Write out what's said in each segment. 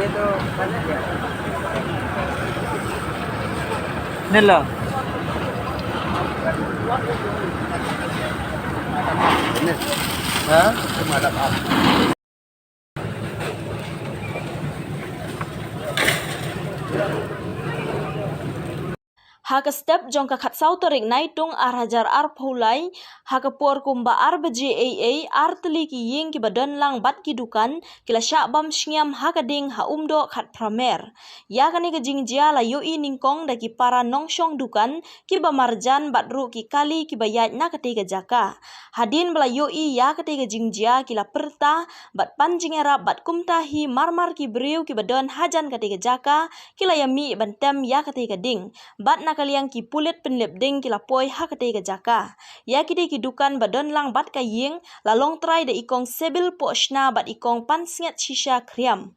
Itu banyak ya. Nela. Ini. Hah? Cuma ada apa? Haka step jong ka khat sau tarik nai tung ar hajar ar phulai haka por kumba ar baje ar tli ki ying ki badan lang bat ki dukan kila sha bam shngiam haka ding ha umdo khat pramer ya kani ka jingjia la yo I ningkong da ki para nongshong dukan ki ba marjan bat ru ki kali ki bayat na kate ka jaka hadin bla yo I ya kate ka jingjia kila perta bat panjingera bat kumta hi marmar ki breu ki badan hajan kate ka jaka kila yami bantem ya kate ka ding bat na kaliang ki pulit penlip ding kila poi ha kate ka jaka ya kide ki dukan badon lang bat ka ying la long try de ikong sebil poshna bat ikong pansnget shisha kriam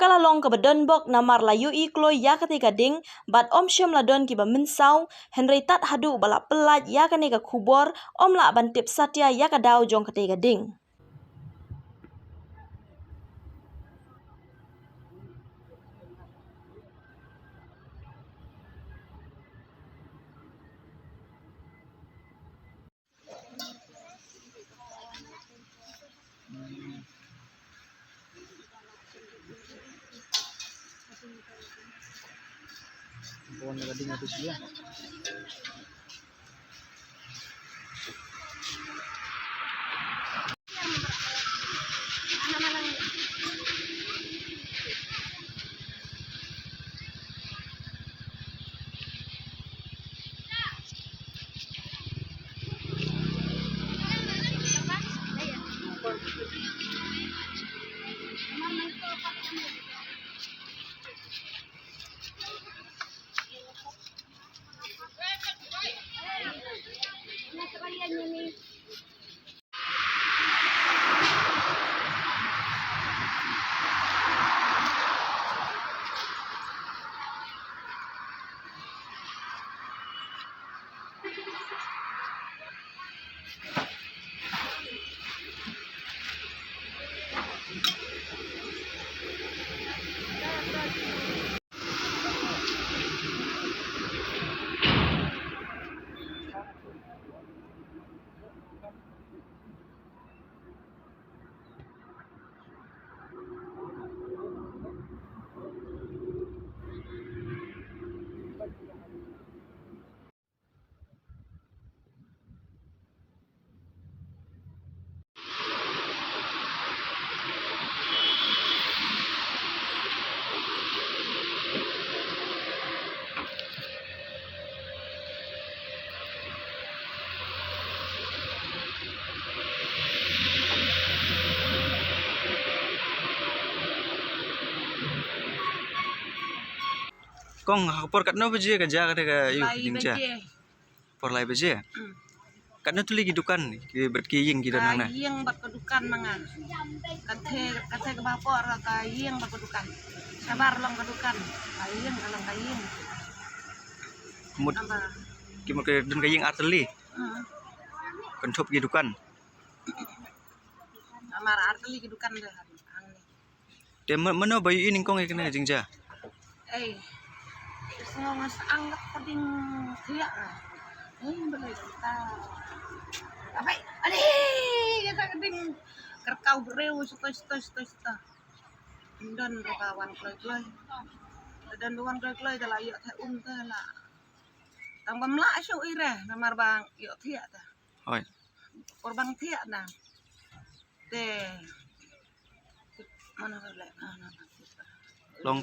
kala long ka badon bok namar la UI kloi ya kate ka ding bat om shem la don ki ba minsau henry tat hadu bala pelat ya kane ka khubor om la ban tip satya ya ka daw jong kate ka ding Bukan gading habis dia. Kong por kat no beje ka ja ka yu jingja. Por lai beje. Kat no tuli gidukan ki ber ki ying ki dan na. Ying bat kedukan mangan. Kate ke bapor ka ying bat kedukan. Sabar long kedukan. Ying alang ka ying. Mut ki mo ke dun ka ying arteli. Kan thop gidukan. Amar arteli kedukan dah. Te meno bayu ini kong kena jingja. Semua mas anggap peding tiak lah. Boleh kita. Apa? Aduh, kita keding kerkau bereu sto. Dan kawan kloi. Dan luan kloi dah lah yuk teh teh lah. Tang bamla syu ire namar bang yuk tiak dah. Oi. Korban tiak nah. Teh mana boleh? Long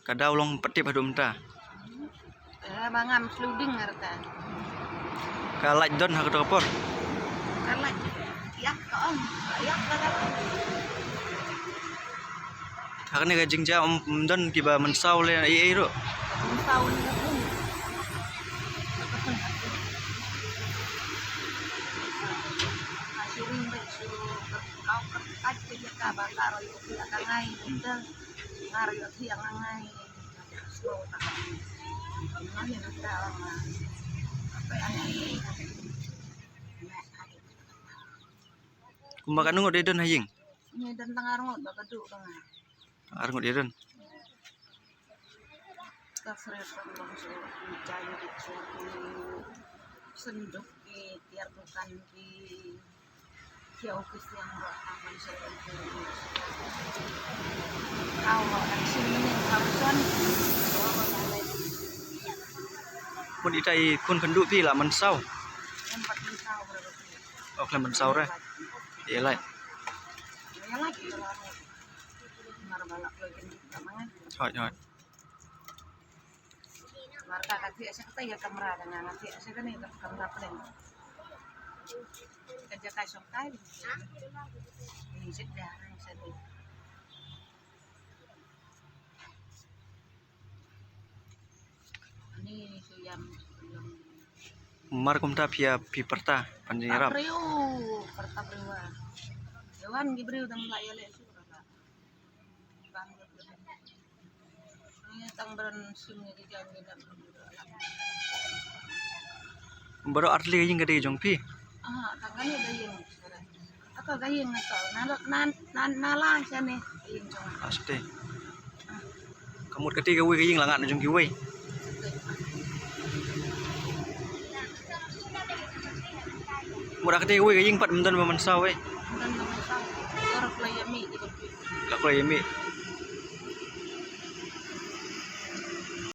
kadau long petip hadum ta. Bangam sluding ngarta. Kalaj don ha ka por. Kalaj yak ka om. Yak ka. Ha ka jingja om don ki ba mensau le ai ro. Mensau ni pun. Asirin besu kau kerkat ke bakar yo ka ngai kita. Ngario tiang ngai. Slow tak. Ngai nak dalam. Apa ani? Kumbakan nunggu de don haying. Ni dan tangarngot ba kadu ka nga. Arngut dia dan. Kafresan bangsa mencari itu sendok di tiar bukan di jauh ke siang bertangan seperti kalau sini kausan Pun itai kun kenduk pi lah mensau. tempat mentau berarti Oh klan mensau re. Iya lah. ya lagi marbalak lagi namanya Hoi. marka kaki asa kata ya kamera dengan nanti asa kan itu kamera plan kerja kasong kali ini sudah sedih ini suyam Mar kumta pia pi perta panjang Arab. Abreu pertabrewa Dewan gibreu dam la yale surala ini tangberan sungai di jangan dan Baru artli yang gede jong pi. tangannya gayeng sekarang apa gayeng na nalang sana gayeng cuma Pasti. Kamu ketiga wei yang langat jong ki wei. Murah ketiga wei yang pat mendan mensau wei. dan nama orang pelayami di Lah kalau yemi